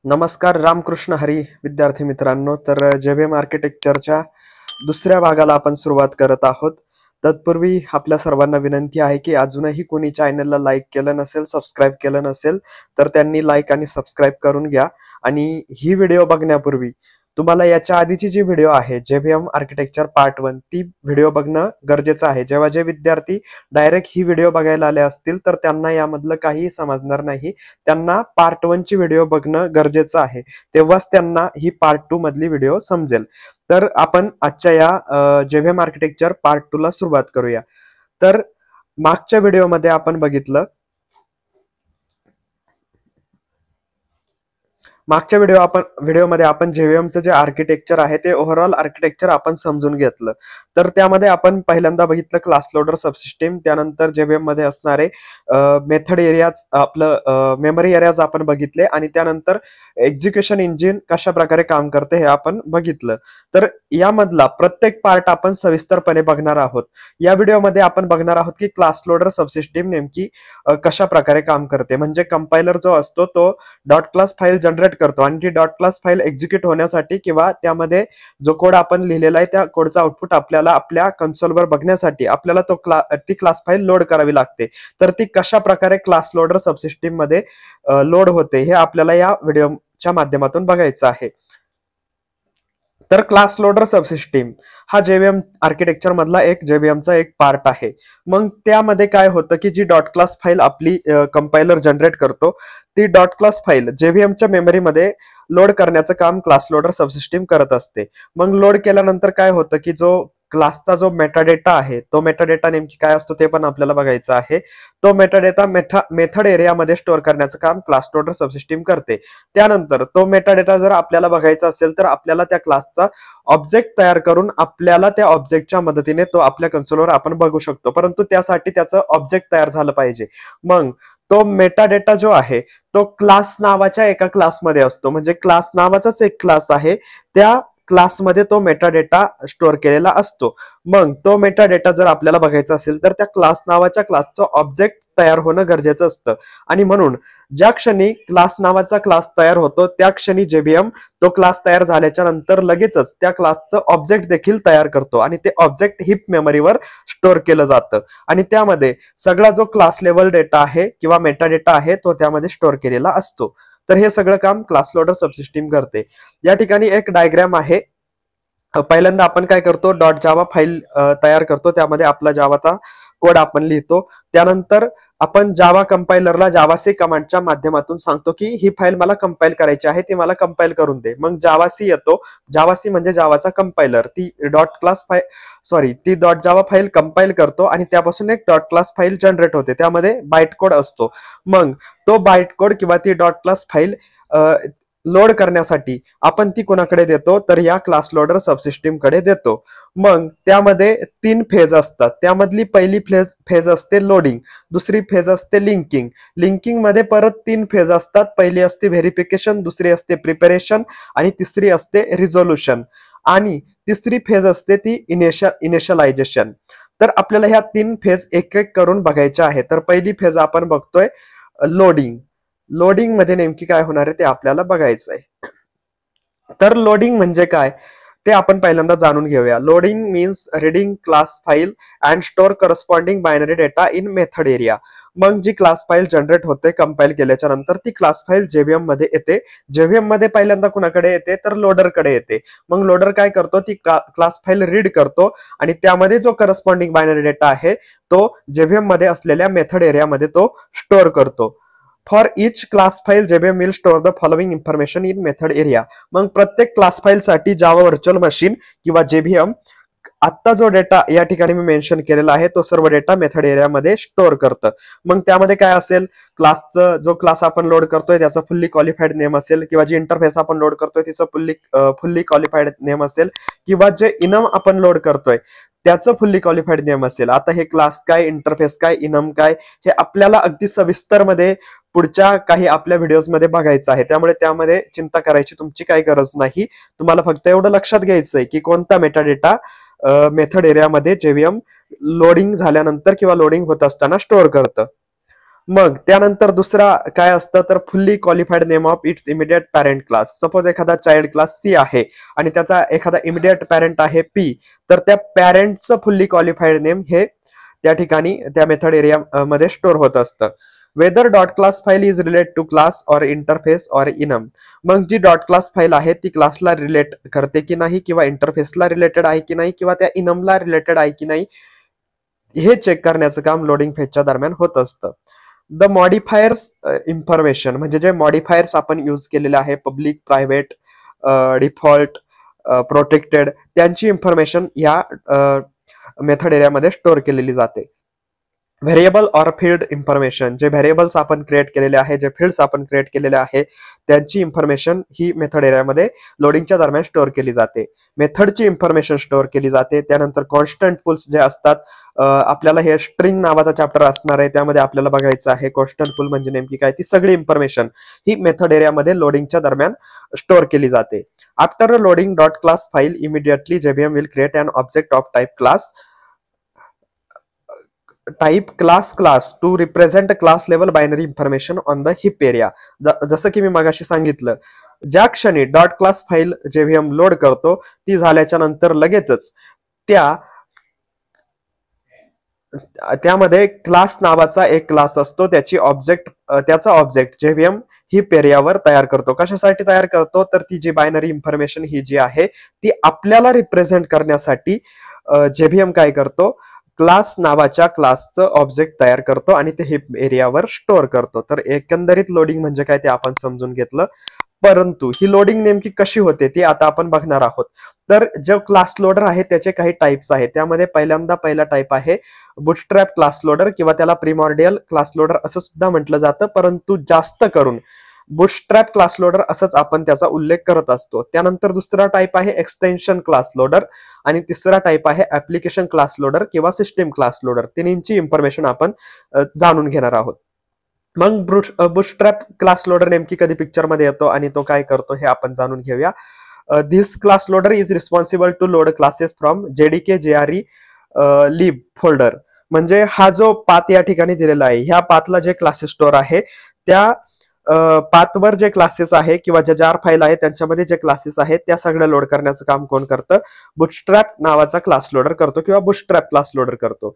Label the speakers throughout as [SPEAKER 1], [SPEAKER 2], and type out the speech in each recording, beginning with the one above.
[SPEAKER 1] नमस्कार रामकृष्ण हरी विद्यार्थी मित्रांनो. तर जेव्हीएम आर्किटेक्चरच्या दुसऱ्या भागाला आपण सुरुवात करत आहोत. तत्पूर्वी आपल्या सर्वांना विनंती आहे की अजूनही कोणी चॅनलला लाईक केलं नसेल, सबस्क्राईब केलं नसेल तर त्यांनी लाईक आणि सबस्क्राईब करून घ्या. आणि ही व्हिडिओ बघण्यापूर्वी तुम्हाला याच्या आधीची जी व्हिडिओ आहे जेव्हीएम आर्किटेक्चर पार्ट 1 ती व्हिडिओ बघणं गरजेचं आहे. जेव्हा जे विद्यार्थी डायरेक्ट ही व्हिडिओ बघायला आले असतील तर त्यांना यामधलं काहीही समजणार नाही. त्यांना पार्ट 1 ची व्हिडिओ बघणं गरजेचं आहे, तेव्हाच त्यांना ही पार्ट 2 मधली व्हिडिओ समजेल. तर आपण आजच्या या जेव्हीएम आर्किटेक्चर पार्ट 2 ला सुरुवात करूया. तर मागच्या व्हिडिओमध्ये आपण बघितलं, मागच्या व्हिडिओमध्ये आपण जेव्हीएमचं जे आर्किटेक्चर आहे ते ओव्हरऑल आर्किटेक्चर आपण समजून घेतलं. तर त्यामध्ये आपण पहिल्यांदा बघितलं क्लास लोडर सबसिस्टीम, त्यानंतर जेव्हीएम मध्ये असणारे मेथड एरियाज, आपलं मेमरी एरियाज आपण बघितले, आणि त्यानंतर एक्झिक्युशन इंजिन कशा प्रकारे काम करते हे आपण बघितलं. तर यामधला प्रत्येक पार्ट आपण सविस्तरपणे बघणार आहोत. या व्हिडिओमध्ये आपण बघणार आहोत की क्लास लोडर सबसिस्टीम नेमकी कशा प्रकारे काम करते. म्हणजे कंपायलर जो असतो तो डॉट क्लास फाईल जनरेट करतो आणि ती डॉट क्लास फाईल एक्झिक्यूट होण्यासाठी किंवा त्यामध्ये जो कोड आपण लिहिलेला आहे त्या कोडचा आउटपुट आपल्याला आपल्या कन्सोलवर बघण्यासाठी आपल्याला ती क्लास फाईल लोड करावी लागते. तर ती कशा प्रकारे क्लास लोडर सबसिस्टीम मध्ये लोड होते हे आपल्याला या व्हिडिओच्या माध्यमातून बघायचं आहे. तर क्लास लोडर सबसिस्टीम हा जेव्हीएम आर्किटेक्चर मधला जेव्हीएमचा एक पार्ट आहे. मग त्यामध्ये काय होतं की जी डॉट क्लास फाईल आपली कंपायलर जनरेट करतो ती डॉट क्लास फाईल जेव्हीएमच्या मेमरीमध्ये लोड करण्याचं काम क्लास लोडर सबसिस्टीम करत असते. मग लोड केल्यानंतर काय होतं की क्लासचा जो मेटाडेटा आहे तो मेटाडेटा नेमकी काय असतो ते पण आपल्याला बघायचं आहे. तो मेटाडेटा मेथड एरियामध्ये स्टोअर करण्याचं काम क्लास लोडर सबसिस्टीम करते. त्यानंतर तो मेटाडेटा जर आपल्याला बघायचा असेल तर आपल्याला त्या क्लासचा ऑब्जेक्ट तयार करून आपल्याला त्या ऑब्जेक्टच्या मदतीने तो आपल्या कन्सोलवर आपण बघू शकतो, परंतु त्यासाठी त्याचं ऑब्जेक्ट तयार झालं पाहिजे. मग तो मेटाडेटा जो आहे तो क्लास नावाच्या एका क्लासमध्ये असतो. म्हणजे क्लास नावाचाच एक क्लास आहे, त्या क्लासमध्ये तो मेटाडेटा स्टोअर केलेला असतो. मग तो मेटाडेटा जर आपल्याला बघायचा असेल तर त्या क्लास नावाच्या क्लासचं ऑब्जेक्ट तयार होणं गरजेचं असतं. आणि म्हणून ज्या क्षणी क्लास नावाचा क्लास तयार होतो त्या क्षणी जेव्हीएम तो क्लास तयार झाल्याच्या नंतर लगेचच त्या क्लासचं ऑब्जेक्ट देखील तयार करतो आणि ते ऑब्जेक्ट हिप मेमरीवर स्टोअर केलं जातं आणि त्यामध्ये सगळा जो क्लास लेवल डेटा आहे किंवा मेटाडेटा आहे तो त्यामध्ये स्टोअर केलेला असतो. तर हे सगळं काम क्लास लोडर सबसिस्टीम करते. या ठिकाणी एक डायग्राम आहे. पहिल्यांदा आपण काय करतो, डॉट जावा फाईल तयार करतो, त्यामध्ये आपला जावाचा कोड आपण लिहितो. त्यानंतर आपण जावा कंपायलरला जावासी कमांडच्या माध्यमातून सांगतो की ही फाईल मला कंपाईल करायची आहे, ती मला कंपाईल करून दे. मग जावासी येतो. जावासी म्हणजे जावाचा कंपायलर. ती डॉट जावा फाईल कंपाईल करतो आणि त्यापासून एक डॉट क्लास फाईल जनरेट होते, त्यामध्ये बाईट कोड असतो. मग तो बाईट कोड किंवा ती डॉट क्लास फाईल लोड करण्यासाठी आपण ती कोणाकडे देतो तर या क्लास लोडर सबसिस्टीम कडे देतो. मग त्यामध्ये 3 फेज असतात. त्यामधली पहिली फेज असते लोडिंग, दुसरी फेज असते लिंकिंग. लिंकिंग मध्ये परत 3 फेज असतात. पहिली असते व्हेरिफिकेशन, दुसरी असते प्रिपरेशन आणि तिसरी असते रिझोल्युशन, आणि तिसरी फेज असते ती इनिशियलायझेशन. तर आपल्याला ह्या 3 फेज एक एक करून बघायच्या आहे. तर पहिली फेज आपण बघतोय लोडिंग. लोडिंग मध्ये नेमकी काय होणार आहे ते आपल्याला बघायचं आहे. तर लोडिंग म्हणजे काय ते आपण पहिल्यांदा जाणून घेऊया. Loading means reading class file and store corresponding binary data in method area. मग जी क्लास फाईल जनरेट होते कंपाईल केल्याच्या नंतर ती क्लास फाईल जेव्हीएम मध्ये येते. जेव्हीएम मध्ये पहिल्यांदा कुणाकडे येते तर लोडरकडे येते. मग लोडर काय करतो, ती क्लास फाईल रीड करतो आणि त्यामध्ये जो करस्पॉन्डिंग बायनरी डेटा आहे तो जेव्हीएम मध्ये असलेल्या मेथड एरियामध्ये तो स्टोअर करतो. For each class file JVM will store the following information in method area. मग प्रत्येक क्लास फाईल साठी जावा व्हर्च्युअल मशीन किंवा जेव्हीएम आता जो डेटा या ठिकाणी मी मेन्शन केलेला आहे तो सर्व डेटा मेथड एरियामध्ये स्टोअर करतं. मग त्यामध्ये काय असेल, क्लासचं जो क्लास आपण लोड करतोय त्याचा फुल्ली क्वालिफाईड नेम असेल, किंवा जी इंटरफेस आपण लोड करतोय तिचं फुल्ली क्वालिफाईड नेम असेल, किंवा जे इनम आपण लोड करतोय त्याचं फुल्ली क्वालिफाईड नेम असेल. आता हे क्लास काय, इंटरफेस काय, इनम काय हे आपल्याला अगदी सविस्तर मध्ये पुढच्या काही आपल्या व्हिडिओज मध्ये बघायचं आहे. त्यामुळे त्यामध्ये चिंता करायची तुमची काही गरज नाही. तुम्हाला फक्त एवढं लक्षात घ्यायचंय की कोणता मेटाडेटा मेथड एरियामध्ये जेव्हीएम लोडिंग झाल्यानंतर किंवा लोडिंग होत असताना स्टोअर करतं. मग त्यानंतर दुसरा काय असतं तर fully qualified name of its immediate parent class. Suppose एखादा चाइल्ड क्लास सी आहे आणि त्याचा एखादा इमिडिएट पॅरेंट आहे पी, तर त्या पॅरेंटचं फुल्ली क्वालिफाईड नेम हे त्या ठिकाणी त्या मेथड एरिया मध्ये स्टोअर होत असतं. Whether dot class file is relate to class or interface or enum. मग जी डॉट क्लास फाईल आहे ती क्लासला रिलेट करते की नाही, किंवा इंटरफेसला रिलेटेड आहे की नाही, किंवा त्या इनमला रिलेटेड आहे की नाही, हे चेक करण्याचं काम लोडिंग फेजच्या दरम्यान होत असतं. द मॉडिफायर्स इन्फॉर्मेशन म्हणजे जे मॉडिफायर्स आपण यूज केलेले आहे, पब्लिक, प्रायव्हेट, डिफॉल्ट, प्रोटेक्टेड, त्यांची इन्फॉर्मेशन या मेथड एरियामध्ये स्टोअर केलेली जाते. व्हेरिएबल ऑर फील्ड इन्फॉर्मेशन, जे व्हेरिएबल्स आपण क्रिएट केलेले आहे, जे फील्ड्स आपण क्रिएट केलेले आहे, त्यांची इन्फॉर्मेशन ही मेथड एरियामध्ये लोडिंगच्या दरम्यान स्टोअर केली जाते. मेथडची इन्फॉर्मेशन स्टोअर केली जाते. त्यानंतर कॉन्स्टंट पुल्स जे असतात, आपल्याला हे स्ट्रिंग नावाचा चॅप्टर असणार आहे, त्यामध्ये आपल्याला बघायचं आहे कॉन्स्टंट पुल म्हणजे नेमकी काय. ती सगळी इन्फॉर्मेशन ही मेथड एरियामध्ये लोडिंगच्या दरम्यान स्टोअर केली जाते. After loading dot class file immediately JVM will create an object of type class to represent class level binary information on the heap area. जसं की मी मगाशी सांगितलं, ज्या क्षणी dot class file JVM load करतो, ती झाल्याच्या नंतर लगेचच त्यामध्ये क्लास नावाचा एक क्लास असतो, त्याचा ऑब्जेक्ट JVM हिप एरियावर तयार करतो. कशासाठी तयार करतो तर ती जी बायनरी इन्फॉर्मेशन ही जी आहे ती आपल्याला रिप्रेझेंट करण्यासाठी JVM काय करतो, क्लास नावाच्या क्लासचं ऑब्जेक्ट तयार करतो आणि ते हिप एरियावर स्टोअर करतो. तर एकंदरीत लोडिंग म्हणजे काय ते आपण समजून घेतलं. परंतु ही लोडिंग नेमकी कशी होते ती आता आपण बघणार आहोत. तर जो क्लास लोडर आहे त्याचे काही टाइप्स आहेत. त्यामध्ये पहिला टाइप आहे बुटस्ट्रॅप क्लास लोडर, किंवा त्याला प्रिमॉर्डियल क्लास लोडर असं सुद्धा म्हटलं जातं, परंतु जास्त करून बुटस्ट्रॅप क्लास लोडर असंच आपण त्याचा उल्लेख करत असतो. त्यानंतर दुसरा टाइप आहे एक्सटेन्शन क्लास लोडर, आणि तिसरा टाइप आहे ऍप्लिकेशन क्लास लोडर किंवा सिस्टीम क्लास लोडर. तिन्हींची इन्फॉर्मेशन आपण जाणून घेणार आहोत. मग बुटस्ट्रॅप क्लास लोडर नेमकी कधी पिक्चरमध्ये येतो आणि तो काय करतो हे आपण जाणून घेऊया. This class loader is responsible to load classes from JDK JRE lib folder. म्हणजे हा जो पाथ या ठिकाणी दिलेला आहे, ह्या पाथला जे क्लासेस स्टोअर आहे त्या पाथवर जे क्लासेस आहे किंवा ज्या जार फाईल आहे त्यांच्यामध्ये जे क्लासेस आहेत त्या सगळ्या लोड करण्याचं काम कोण करतं, बुटस्ट्रॅप नावाचा क्लास लोडर करतो किंवा बुटस्ट्रॅप क्लास लोडर करतो.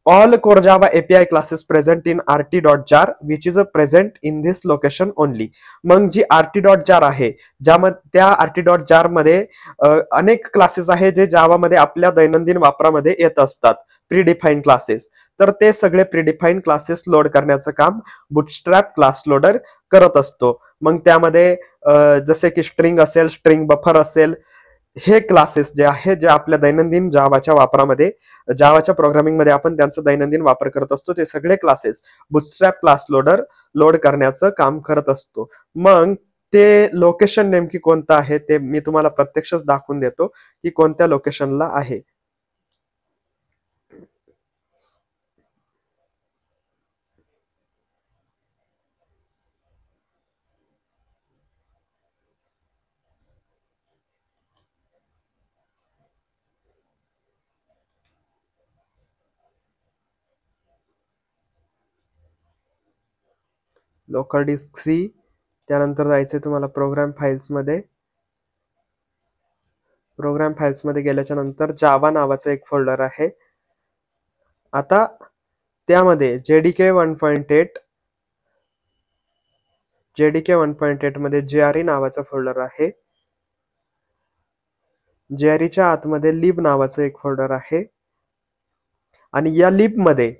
[SPEAKER 1] All core Java API classes present in RT.jar which is present in this location only. मग जी RT.jar आहे, त्या RT.jar मध्ये अनेक क्लासेस आहे जे जावामध्ये आपल्या दैनंदिन वापरामध्ये येत असतात, प्रीडिफाईन क्लासेस. तर ते सगळे प्रीडिफाईन क्लासेस लोड करण्याचं काम बुटस्ट्रॅप क्लास लोडर करत असतो. मग त्यामध्ये जसे की स्ट्रिंग असेल, स्ट्रिंग बफर असेल, हे क्लासेस जे आहे जे आपल्या दैनंदिन जावाच्या वापरामध्ये, जावाच्या प्रोग्रामिंगमध्ये आपण त्यांचा दैनंदिन वापर करत असतो, ते सगळे क्लासेस बुटस्ट्रॅप क्लास लोडर लोड करण्याचं काम करत असतो. मग ते लोकेशन नेमकी कोणतं आहे ते मी तुम्हाला प्रत्यक्षच दाखवून देतो की कोणत्या लोकेशनला आहे. लोकल डिस्क C, त्यानंतर जायचंय तुम्हाला प्रोग्राम फाईल्समध्ये. प्रोग्राम फाईल्समध्ये गेल्याच्या नंतर जावा नावाचं एक फोल्डर आहे. आता त्यामध्ये JDK 1.8 मध्ये JRE नावाचा फोल्डर आहे. JREच्या आतमध्ये लिब नावाचं एक फोल्डर आहे. आणि या लिब मध्ये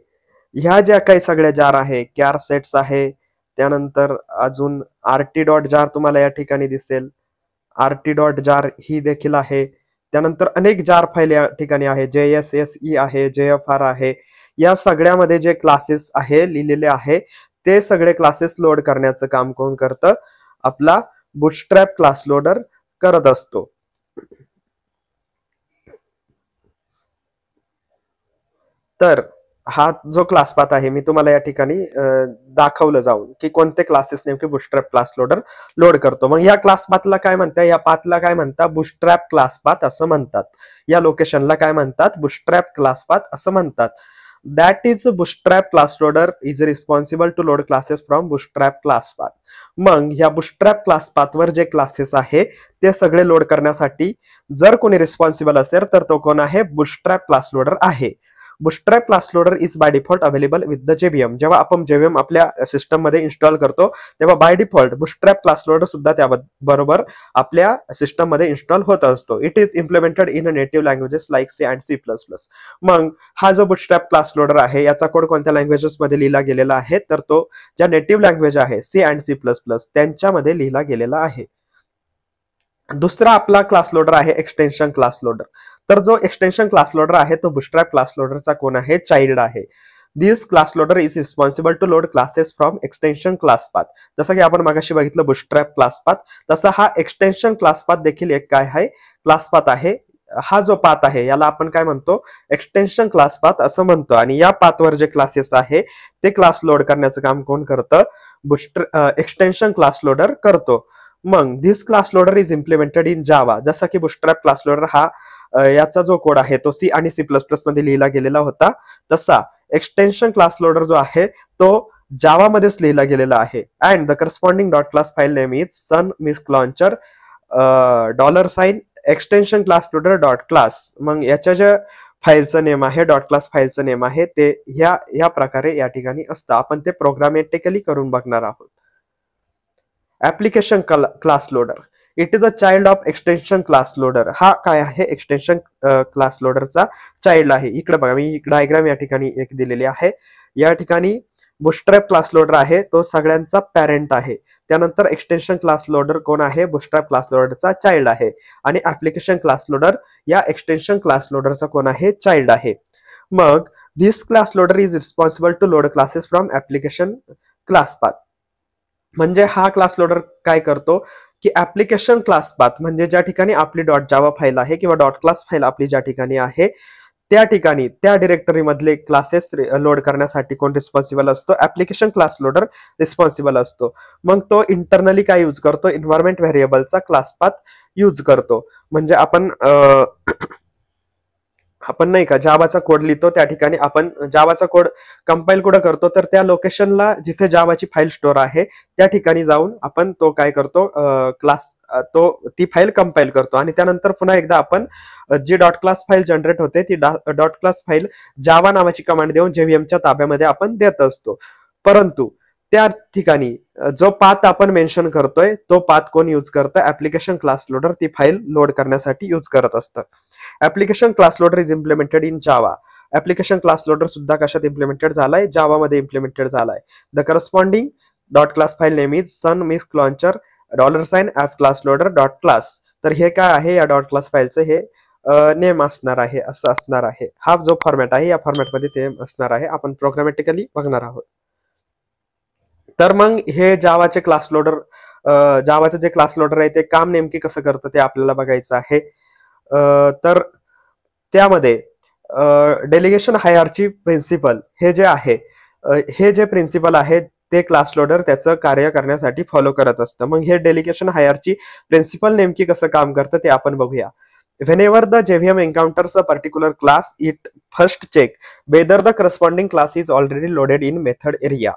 [SPEAKER 1] ह्या ज्या काही सगळ्या जार आहे, क्यार सेट्स आहे, त्यानंतर अजून RT.jar तुम्हाला या ठिकाणी दिसेल, RT.jar ही देखील आहे. त्यानंतर अनेक जार फाईल या ठिकाणी आहे, JSSE आहे, JFR आहे. या सगळ्यामध्ये जे क्लासेस आहे लिहिलेले आहे ते सगळे क्लासेस लोड करण्याचं काम कोण करतं, आपला बुटस्ट्रॅप क्लास लोडर करत असतो. तर हा जो क्लास पाथ आहे मी तुम्हाला या ठिकाणी दाखवलं जाऊन की कोणते क्लासेस नेमके बुटस्ट्रॅप क्लास लोडर लोड करतो. मग या क्लास पाथला काय म्हणतात, या पाथला काय म्हणतात, बुटस्ट्रॅप क्लास पाथ असं म्हणतात. या लोकेशनला काय म्हणतात, बुटस्ट्रॅप क्लास पाथ असं म्हणतात. That is bootstrap class loader is responsible to load classes from bootstrap class path. मग ह्या bootstrap class path वर जे क्लासेस आहे ते सगळे लोड करण्यासाठी जर कोणी रिस्पॉन्सिबल असेल तर तो कोण आहे, bootstrap class loader आहे. Bootstrap class loader is by default available with the JVM. जेव्हा आपण JVM आपल्या सिस्टम मध्ये इन्स्टॉल करतो तेव्हा by default bootstrap class loader सुद्धा त्या बरोबर आपल्या सिस्टम मध्ये इन्स्टॉल होत असतो. It is implemented in native languages like C and C++. मग हा जो bootstrap class loader आहे याचा कोड कोणत्या लँग्वेजेस मध्ये लिहिला गेलेला आहे, तर तो ज्या नेटिव्ह लँग्वेज आहे C and C++ त्यांच्यामध्ये लिहिला गेलेला आहे. दुसरा आपला क्लास लोडर आहे एक्सटेन्शन क्लास लोडर. तर जो एक्सटेन्शन क्लास लोडर आहे तो bootstrap क्लास लोडरचा कोण आहे, चाइल्ड आहे. This class loader is responsible to load classes from extension class path. जसं की आपण मागाशी बघितलं bootstrap क्लास पाथ, तसा हा एक्सटेन्शन क्लास पाथ देखील एक काय आहे, क्लास पाथ आहे. हा जो पाथ आहे याला आपण काय म्हणतो, एक्सटेन्शन क्लास पाथ असं म्हणतो. आणि या पाथवर जे क्लासेस आहे ते क्लास लोड करण्याचं काम कोण करतं, एक्सटेन्शन क्लास लोडर करतो. मग this class loader is implemented in Java. जसा की bootstrap क्लास लोडर हा याचा जो कोड आहे तो C आणि C++ मध्ये लिहिला गेलेला होता, तसा एक्सटेन्शन क्लास लोडर जो आहे तो जावा मध्येच लिहिला गेलेला आहे. And the corresponding dot class file name is sun misc launcher $, extension class loader dot class. मग याच्या ज्या फाईलचं नेम आहे, डॉट क्लास फाईलचं नेम आहे ते ह्या प्रकारे या ठिकाणी असतं. आपण ते प्रोग्रामॅटिकली करून बघणार आहोत. Application class loader, it is a child of extension class loader. हा काय आहे, एक्सटेन्शन क्लास लोडरचा चाइल्ड आहे. इकडे बघा, मी डायग्राम या ठिकाणी एक दिलेली आहे. या ठिकाणी bootstrap क्लास लोडर आहे तो सगळ्यांचा पॅरेंट आहे. त्यानंतर एक्सटेन्शन क्लास लोडर कोण आहे, bootstrap क्लास लोडरचा चाइल्ड आहे. आणि ऍप्लिकेशन क्लास लोडर या एक्सटेन्शन क्लास लोडरचा कोण आहे, चाइल्ड आहे. मग this class loader is responsible to load classes from application class path. म्हणजे हा क्लास लोडर काय करतो की ऍप्लिकेशन क्लास पाथ म्हणजे ज्या ठिकाणी आपली .java फाईल आहे किंवा .class फाईल आपली ज्या ठिकाणी आहे त्या ठिकाणी त्या डिरेक्टरी मधले क्लासेस लोड करण्यासाठी कोण रिस्पॉन्सिबल असतो, ऍप्लिकेशन क्लास लोडर रिस्पॉन्सिबल असतो. मग तो इंटरनली काय यूज करतो, एन्व्हायरमेंट व्हेरिएबलचा क्लास पाथ यूज करतो. म्हणजे आपण नाही का जावाचा कोड लिहितो, त्या ठिकाणी आपण जावाचा कोड कंपाईल कुठं करतो, तर त्या लोकेशनला जिथे जावाची फाईल स्टोअर आहे त्या ठिकाणी जाऊन आपण तो काय करतो, ती फाईल कंपाईल करतो. आणि त्यानंतर पुन्हा एकदा आपण जी .class फाईल जनरेट होते ती .class फाईल जावा नावाची कमांड देऊन JVMच्या ताब्यामध्ये आपण देत असतो. परंतु त्या ठिकाणी जो पाथ आपण मेन्शन करतोय तो पाथ कोण यूज करतं, ऍप्लिकेशन क्लास लोडर ती फाईल लोड करण्यासाठी यूज करत असतं. Application class loader is implemented in Java. Application class loader सुद्धा कशात इम्प्लिमेंटेड झालाय, जावा मध्ये इम्प्लिमेंटेड झालाय. The corresponding dot class file name is sun misc launcher $, class loader dot class. तर हे काय आहे, या डॉट क्लास फाईलचं हे नेम असणार आहे, असं असणार आहे. हा जो फॉर्मॅट आहे या फॉर्मॅटमध्ये ते असणार आहे. आपण प्रोग्रामॅटिकली बघणार आहोत. तर मग हे जावाचे क्लास लोडर, जावाचं जे क्लास लोडर आहे ते काम नेमकी कसं करतं ते आपल्याला बघायचं आहे. तर त्यामध्ये डेलिगेशन हायरार्ची प्रिन्सिपल हे जे आहे, हे जे प्रिन्सिपल आहे ते क्लास लोडर त्याचं कार्य करण्यासाठी फॉलो करत असतं. मग हे डेलिगेशन हायरार्ची प्रिन्सिपल नेमकी कसं काम करतं ते आपण बघूया. Whenever the JVM encounters a particular class, it first check whether the corresponding class is already loaded in method area.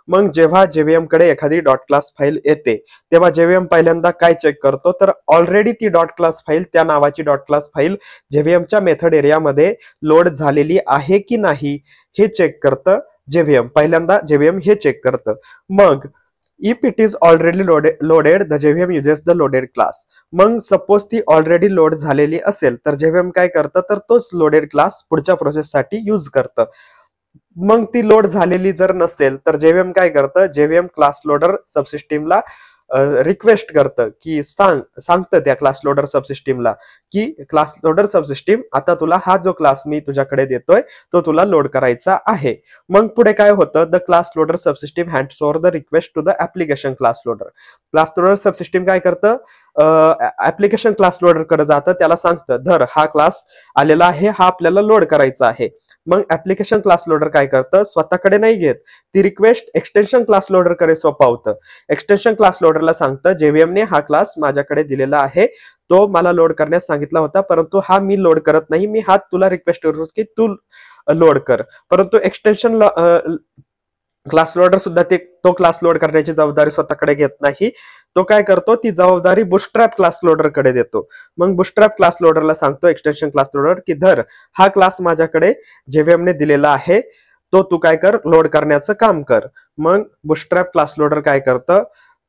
[SPEAKER 1] मग जेव्हा JVM कडे एखादी .class फाईल येते तेव्हा JVM पहिल्यांदा काय चेक करतो, तर ऑलरेडी ती .class फाईल, त्या नावाची .class फाईल JVMच्या मेथड एरियामध्ये लोड झालेली आहे की नाही हे चेक करतं JVM. पहिल्यांदा JVM हे चेक करतं. मग if it is already loaded, the JVM uses the loaded class. मग सपोज ती ऑलरेडी लोड झालेली असेल तर JVM काय करतं, तर तोच लोडेड क्लास पुढच्या प्रोसेससाठी यूज करतं. मग ती लोड झालेली जर नसेल तर JVM काय करतं, JVM क्लास लोडर सबसिस्टीमला रिक्वेस्ट करतं की सांगतं त्या क्लास लोडर सबसिस्टीमला की क्लास लोडर सबसिस्टीम आता तुला हा जो क्लास मी तुझ्याकडे देतोय तो तुला लोड करायचा आहे. मग पुढे काय होतं, the class loader subsystem hands over the request to the application class loader. Class loader subsystem काय करतं, ऍप्लिकेशन क्लास लोडर कडे जातं, त्याला सांगतं धर हा क्लास आलेला आहे, हा आपल्याला लोड करायचा आहे. मग ऍप्लिकेशन क्लास लोडर काय करतं, स्वतःकडे नाही घेत, ती रिक्वेस्ट एक्सटेन्शन क्लास लोडर कडे सोपवतं. एक्सटेन्शन क्लास लोडरला सांगतं JVM ने हा क्लास माझ्याकडे दिलेला आहे, तो मला लोड करण्यास सांगितला होता, परंतु हा मी लोड करत नाही, मी हा तुला रिक्वेस्ट करतो की तू लोड कर. परंतु एक्सटेन्शन क्लास लोडर सुद्धा तो क्लास लोड करण्याची जबाबदारी स्वतःकडे घेत नाही. तो काय करतो, ती जबाबदारी बुटस्ट्रॅप क्लास लोडर कडे देतो. मग बुटस्ट्रॅप क्लास लोडरला सांगतो एक्सटेन्शन क्लास लोडर की धर हा क्लास माझ्याकडे JVM ने दिलेला आहे, तो तू काय कर, लोड करण्याचं काम कर. मग बुटस्ट्रॅप क्लास लोडर काय करतं,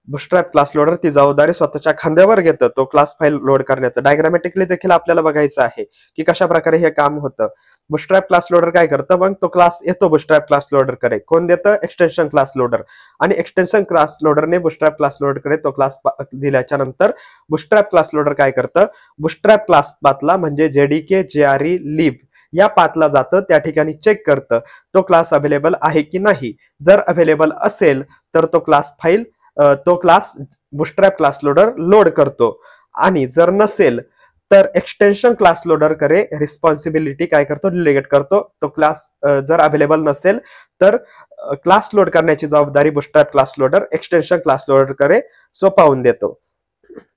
[SPEAKER 1] बुटस्ट्रॅप क्लास लोडर ती जबाबदारी स्वतःच्या खांद्यावर घेतं तो क्लास फाईल लोड करण्याचं. डायग्रामॅटिकली देखील आपल्याला बघायचं आहे की कशा प्रकारे हे काम होतं. बुटस्ट्रॅप क्लास लोडर काय करतं, मग तो क्लास येतो बुटस्ट्रॅप क्लास लोडर कडे. कोण देतं, एक्सटेन्शन क्लास लोडर. आणि एक्सटेन्शन क्लास लोडरने बुटस्ट्रॅप क्लास लोडर कडे तो क्लास दिल्याच्या नंतर बुटस्ट्रॅप क्लास लोडर काय करतं, बुटस्ट्रॅप क्लास पाथला म्हणजे JDK JRE lib या पाथला जातं, त्या ठिकाणी चेक करतं तो क्लास अवेलेबल आहे की नाही. जर अवेलेबल असेल तर तो क्लास बुटस्ट्रॅप क्लास लोडर लोड करतो. आणि जर नसेल तर एक्सटेन्शन क्लास लोडर कडे रिस्पॉन्सिबिलिटी काय करतो, डिलिगेट करतो. तो क्लास जर अवेलेबल नसेल तर क्लास लोड करण्याची जबाबदारी bootstrap class loader extension class loader कडे सोपवून देतो.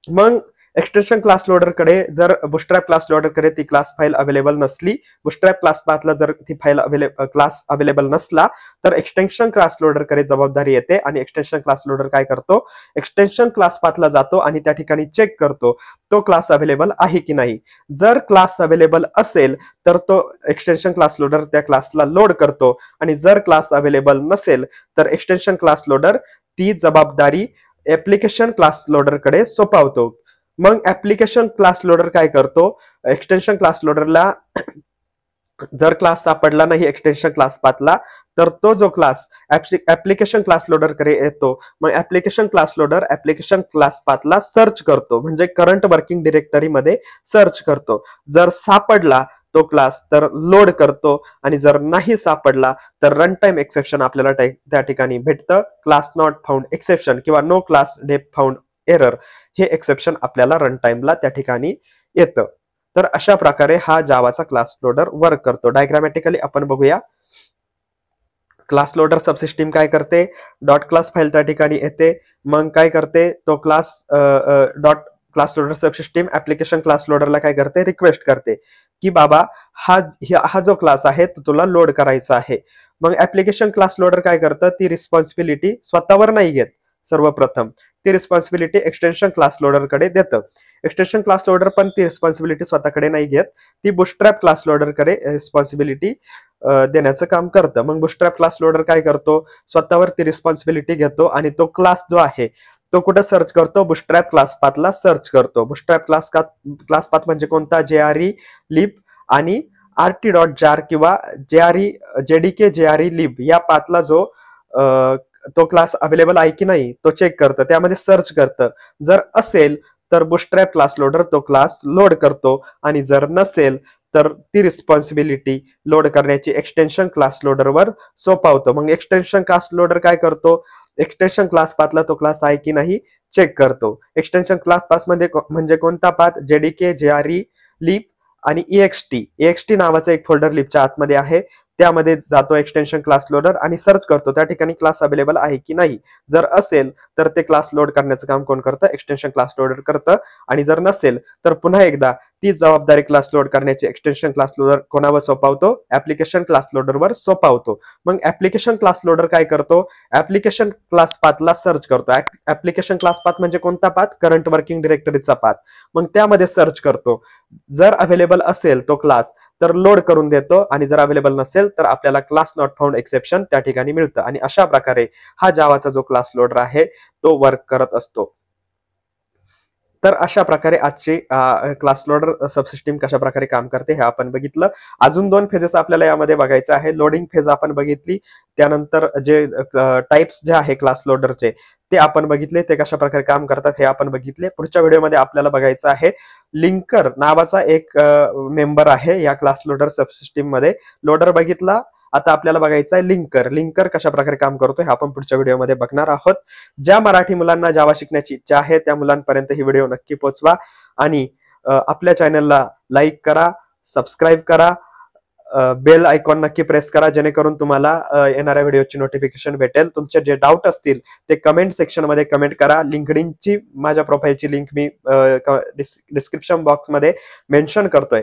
[SPEAKER 1] मग एक्सटेन्शन क्लास लोडर कडे जर बुटस्ट्रॅप क्लास लोडर कडे ती क्लास फाईल अवेलेबल नसली, बुटस्ट्रॅप क्लास पाथला जर ती फाईल क्लास अवेलेबल नसला तर एक्सटेन्शन क्लास लोडर कडे जबाबदारी येते. आणि एक्सटेन्शन क्लास लोडर काय करतो, एक्सटेन्शन क्लास पाथला जातो आणि त्या ठिकाणी चेक करतो तो क्लास अवेलेबल आहे की नाही. जर क्लास अवेलेबल असेल तर तो एक्सटेन्शन क्लास लोडर त्या क्लासला लोड करतो. आणि जर क्लास अवेलेबल नसेल तर एक्सटेन्शन क्लास लोडर ती जबाबदारी ऍप्लिकेशन क्लास लोडर कडे सोपवतो. मग ऍप्लिकेशन क्लास लोडर काय करतो, एक्सटेन्शन क्लास लोडरला जर क्लास सापडला नाही एक्सटेन्शन क्लास पाथला तर तो जो क्लास ऍप्लिकेशन क्लास लोडर कडे येतो. मग application class loader application class पाथला सर्च करतो, म्हणजे करंट वर्किंग डिरेक्टरी मध्ये सर्च करतो. जर सापडला तो क्लास तर लोड करतो, आणि जर नाही सापडला तर रन टाइम एक्सेप्शन आपल्याला त्या ठिकाणी भेटतं. क्लास नॉट फाउंड एक्सेप्शन किंवा नो क्लास डेफ फाउंड एरर हे एक्सेप्शन आपल्याला रन टाइमला त्या ठिकाणी येतं. तर अशा प्रकारे हा जावाचा क्लास लोडर वर्क करतो. डायग्रामॅटिकली आपण बघूया. क्लास लोडर सबसिस्टीम काय करते, डॉट क्लास फाईल त्या ठिकाणी येते. मग काय करते, तो class class loader subsystem application class लोडरला काय करते, रिक्वेस्ट करते की बाबा हा जो क्लास आहे तो तुला लोड करायचा आहे. मग ऍप्लिकेशन क्लास लोडर काय करतं, ती रिस्पॉन्सिबिलिटी स्वतःवर नाही घेत. सर्वप्रथम ती रिस्पॉन्सिबिलिटी एक्सटेन्शन क्लास लोडर कडे देतं. एक्सटेन्शन क्लास लोडर पण ती रिस्पॉन्सिबिलिटी स्वतःकडे नाही घेत, ती बुटस्ट्रॅप क्लास लोडर कडे रिस्पॉन्सिबिलिटी देण्याचं काम करतं. मग बुटस्ट्रॅप क्लास लोडर काय करतो, स्वतःवर ती रिस्पॉन्सिबिलिटी घेतो आणि तो क्लास जो आहे तो कुठे सर्च करतो, बुटस्ट्रॅप क्लास पाथला सर्च करतो. बुटस्ट्रॅप क्लास पाथ म्हणजे कोणता, JRE lib आणि RT.jar किंवा JDK JRE lib या पाथला जो तो क्लास अवेलेबल आहे की नाही तो चेक करतं, त्यामध्ये सर्च करतं. जर असेल तर बुटस्ट्रॅप क्लास लोडर तो क्लास लोड करतो. आणि जर नसेल तर ती रिस्पॉन्सिबिलिटी लोड करण्याची एक्सटेन्शन क्लास लोडरवर सोपवतो. मग एक्सटेन्शन क्लास लोडर काय करतो, एक्सटेन्शन क्लास पाथला तो क्लास आहे की नाही चेक करतो. एक्सटेन्शन क्लास पाथ म्हणजे कोणता पाथ, JDK JRE lib आणि EXT नावाचा एक फोल्डर लिबच्या आतमध्ये आहे. त्यामध्ये जातो एक्सटेन्शन क्लास लोडर आणि सर्च करतो त्या ठिकाणी क्लास अवेलेबल आहे की नाही. जर असेल तर ते क्लास लोड करण्याचं काम कोण करतं, एक्सटेन्शन क्लास लोडर करतं. आणि जर नसेल तर पुन्हा एकदा ती जबाबदारी क्लास लोड करण्याची एक्सटेन्शन क्लास लोडर कोणावर सोपवतो, ऍप्लिकेशन क्लास लोडरवर सोपवतो. मग ऍप्लिकेशन क्लास लोडर काय करतो, ऍप्लिकेशन क्लास पाथला सर्च करतो. ऍप्लिकेशन क्लास पाथ म्हणजे कोणता पाथ, करंट वर्किंग डिरेक्टरीचा पाथ. मग त्यामध्ये सर्च करतो. जर अवेलेबल असेल तो क्लास तर लोड करून देतो, आणि जर अवेलेबल नसेल तर आपल्याला क्लास नॉट फाउंड एक्सेप्शन त्या ठिकाणी मिळतं. आणि अशा प्रकारे हा जावाचा जो क्लास लोडर आहे तो वर्क करत असतो. तर अशा प्रकारे आजची क्लास लोडर सबसिस्टीम कशा प्रकारे काम करते हे आपण बघितलं. अजून 2 फेजेस आपल्याला यामध्ये बघायचं आहे. लोडिंग फेज आपण बघितली, त्यानंतर जे टाइप्स जे आहे क्लास लोडरचे ते आपण बघितले, ते कशा प्रकारे काम करतात हे आपण बघितले. पुढच्या व्हिडिओमध्ये आपल्याला बघायचं आहे लिंकर नावाचा एक मेंबर आहे या क्लास लोडर सबसिस्टीम मध्ये. लोडर बघितला, आता आपल्याला बघायचं आहे लिंकर कशा प्रकारे काम करतो हे आपण पुढच्या व्हिडिओमध्ये बघणार आहोत. ज्या मराठी मुलांना जावा शिकण्याची इच्छा आहे त्या मुलांपर्यंत ही व्हिडिओ नक्की पोहोचवा. आणि आपल्या चॅनलला लाईक करा, सबस्क्राईब करा, बेल आयकॉन नक्की प्रेस करा, जेणेकरून तुम्हाला येणाऱ्या व्हिडिओची नोटिफिकेशन भेटेल. तुमचे जे डाऊट असतील ते कमेंट सेक्शन मध्ये कमेंट करा. लिंक्डइनची माझ्या प्रोफाईलची लिंक मी डिस्क्रिप्शन बॉक्स मध्ये मेन्शन करतोय.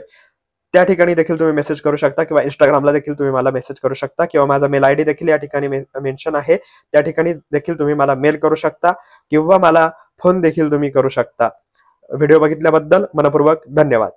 [SPEAKER 1] त्या ठिकाणी देखील तुम्ही मेसेज करू शकता किंवा Instagramला देखील तुम्ही मला मेसेज करू शकता किंवा माझा मेल आयडी देखील या ठिकाणी मेन्शन आहे. त्या ठिकाणी देखील तुम्ही मला मेल करू शकता किंवा मला फोन देखील तुम्ही करू शकता. व्हिडिओ बघितल्याबद्दल मनःपूर्वक धन्यवाद.